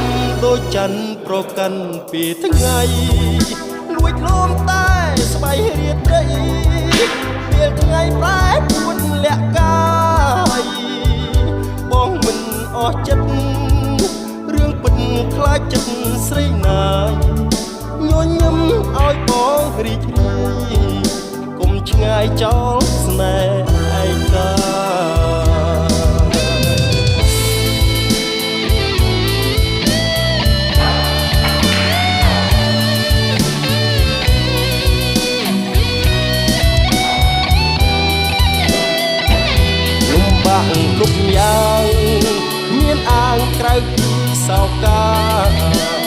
មដូចច័ន្ទប្រកាន់ពីថ្ងៃលួចលំតែស្បៃរាត្រីពេលថ្ងៃប្រែពួនលក្ខកាយបងមិនអស់ចិត្តរឿងពិតខ្លាចចិត្តស្រីណាយញញឹមឲ្យបងរីករាយកុំឆ្ងាយចោលស្នេហ៍ឯកាគ្រប់យ៉ាងមានអាងក្រៅពីសោកា